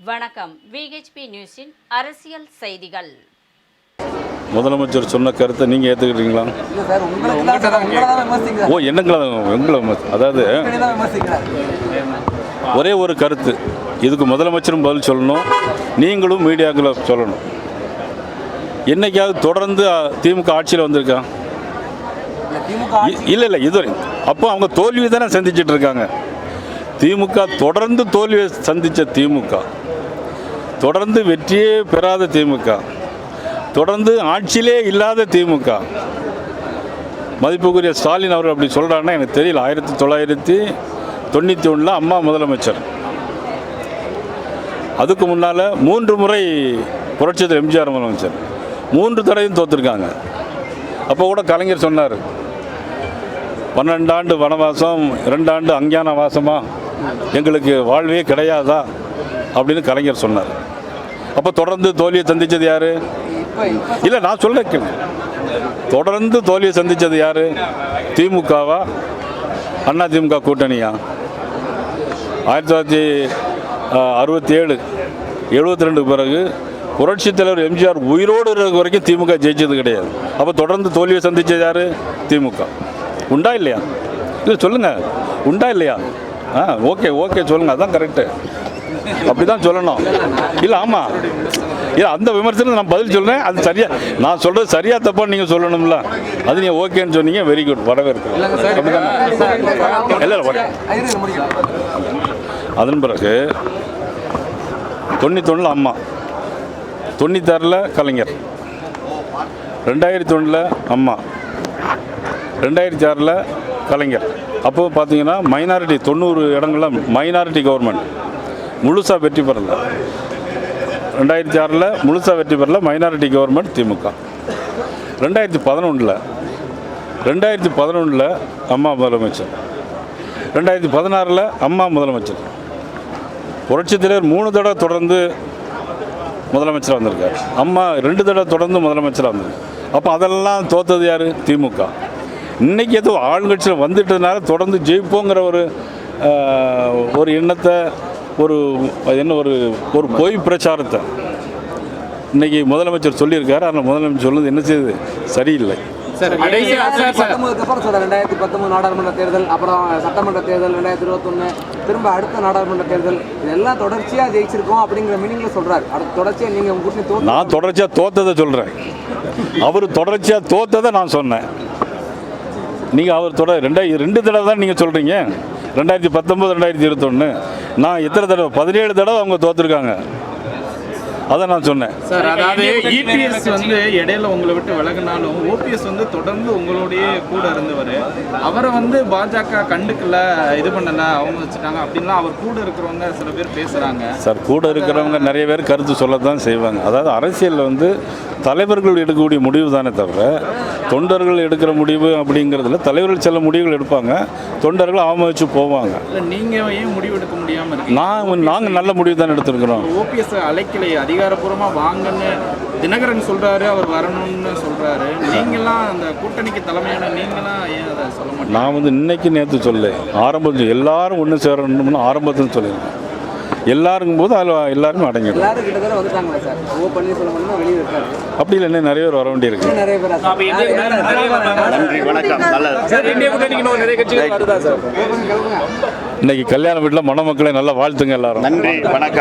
வணக்கம். விஹெச்பி நியூஸின் அரசியல் செய்திகள். முதலமைச்சர் சொன்ன கருத்தை நீங்கள் ஏற்றுக்கிறீங்களா? எங்களை அதாவது ஒரே ஒரு கருத்து, இதுக்கு முதலமைச்சரும் பதில் சொல்லணும், நீங்களும் மீடியாக்களை சொல்லணும். என்னைக்காவது தொடர்ந்து திமுக ஆட்சியில் வந்திருக்கா? இல்லை இதுவரை. அப்போ அவங்க தோல்வி தானே சந்திச்சுட்டு இருக்காங்க. திமுக தொடர்ந்து தோல்வியை சந்தித்த திமுக, தொடர்ந்து வெற்றியே பெறாத திமுக, தொடர்ந்து ஆட்சியிலே இல்லாத திமுக. மதிப்புக்குரிய ஸ்டாலின் அவர் அப்படி சொல்கிறாருன்னா எனக்கு தெரியல. 1991 அம்மா முதலமைச்சர். அதுக்கு முன்னால் 3 முறை புரட்சித்தலைவர் எம்ஜிஆர் முதலமைச்சர், 3 தடவையும் தோற்றுருக்காங்க. அப்போ கூட கலைஞர் சொன்னார், 12 ஆண்டு வனவாசம் 2 ஆண்டு அஞ்ஞான வாசமா, எங்களுக்கு வாழ்வே கிடையாதா அப்படின்னு கலைஞர் சொன்னார். அப்போ தொடர்ந்து தோல்வியை சந்தித்தது யார்? இல்லை, நான் சொல்கிறேன், தொடர்ந்து தோல்வியை சந்தித்தது யார்? திமுகவா அண்ணா திமுக கூட்டணியா? 1967 72 பிறகு புரட்சித் தலைவர் எம்ஜிஆர் உயிரோடு இருக்கிற வரைக்கும் திமுக ஜெயிச்சது கிடையாது. அப்போ தொடர்ந்து தோல்வியை சந்தித்தது யார்? திமுக. உண்டா இல்லையா? இல்லை சொல்லுங்கள், உண்டா இல்லையா? ஓகே சொல்லுங்கள், அதுதான் கரெக்டு. அப்படி தான் சொல்லணும். இல்லை ஆமாம், இல்லை அந்த விமர்சனம் நான் பதில் சொல்கிறேன். அது சரியா, நான் சொல்கிறது சரியாக தப்பான்னு நீங்கள் சொல்லணும்ல. அது நீங்கள் ஓகேன்னு சொன்னீங்க, வெரி குட், வரவேற்கு. இல்லை அதன் பிறகு 91 அம்மா, 96 கலைஞர், 2001 அம்மா, 2006 கலைஞர். அப்போது பார்த்தீங்கன்னா மைனாரிட்டி 90 இடங்களில் மைனாரிட்டி கவர்மெண்ட் முழுசாக வெற்றி பெறல. 2006 முழுசாக வெற்றி பெறல மைனாரிட்டி கவர்மெண்ட் திமுக. 2011 அம்மா முதலமைச்சர், 2016 அம்மா முதலமைச்சர். புரட்சித் தலைவர் 3 தடவை தொடர்ந்து முதலமைச்சராக வந்திருக்கார். அம்மா 2 தடவை தொடர்ந்து முதலமைச்சராக வந்திருக்கு. அப்போ அதெல்லாம் தோற்றது யார்? திமுக. இன்றைக்கி ஏதோ ஆளுங்கட்சியில் வந்துட்டதுனால தொடர்ந்து ஜெயிப்போங்கிற ஒரு எண்ணத்தை, ஒரு பொய் பிரச்சாரத்தை இன்றைக்கி முதலமைச்சர் சொல்லியிருக்காரு. ஆனால் முதலமைச்சர் சொல்லுறது என்ன செய்யுது? சரியில்லை. 2019 நாடாளுமன்ற தேர்தல், அப்புறம் சட்டமன்ற தேர்தல், 2021, திரும்ப அடுத்த நாடாளுமன்ற தேர்தல், இதெல்லாம் தொடர்ச்சியாக ஜெயிச்சிருக்கோம் அப்படிங்கிற மீனிங்கில் சொல்கிறார். அடுத்த தொடர்ச்சியாக நீங்கள் உங்கள் கூட்டணி நான் தொடர்ச்சியாக தோற்றதை சொல்கிறேன், அவர் தொடர்ச்சியாக தோற்றதை நான் சொன்னேன். நீங்கள் அவர் 2 தடவை தான் நீங்கள் சொல்கிறீங்க. 2019 2021 நான் எத்தனை தடவை? 17 தடவை அவங்க தோற்றுருக்காங்க. அதை நான் சொன்னேன் சார். அதாவது இபிஎஸ் வந்து இடையில உங்களை விட்டு விலகினாலும் ஓபிஎஸ் வந்து தொடர்ந்து உங்களுடைய கூட இருந்தவர். அவரை வந்து பாஜக கண்டுக்கல, இது பண்ணல, அவங்க வச்சுட்டாங்க அப்படின்லாம் அவர் கூட இருக்கிறவங்க சில பேர் பேசுகிறாங்க. சார், கூட இருக்கிறவங்க நிறைய பேர் கருத்து சொல்லத்தான் செய்வாங்க. அதாவது அரசியலில் வந்து தலைவர்கள் எடுக்கக்கூடிய முடிவு தானே தவிர தொண்டர்கள் எடுக்கிற முடிவு அப்படிங்கிறதுல தலைவர்கள் சில முடிவுகள் எடுப்பாங்க, தொண்டர்கள் அவமதிச்சு போவாங்க. நீங்கள் ஏன் முடிவு எடுக்க முடியாமல்? நாங்கள் நல்ல முடிவு தான் எடுத்துருக்கிறோம். ஓபிஎஸ் அழைக்கலை, அதிகாரப்பூர்வமாக வாங்கன்னு தினகரன் சொல்கிறாரு, அவர் வரணும்னு சொல்கிறாரு. நீங்களாம் அந்த கூட்டணிக்கு தலைமையான நீங்களாம் ஏன் அதை சொல்ல மாட்டீங்க? நான் வந்து இன்னைக்கு நேற்று சொல்ல ஆரம்பத்தில் எல்லாரும் ஒன்று சேரணும்னு ஆரம்பத்தில் சொல்லியிருக்கேன். எல்லாருக்கும் போது அதில் எல்லாருமே அடங்கிடும். அப்படி இல்லை, நிறைய பேர் வர வேண்டியிருக்கு. இன்னைக்கு கல்யாண வீட்டில் மணமக்களை நல்லா வாழ்த்துங்க எல்லாரும். நன்றி, வணக்கம்.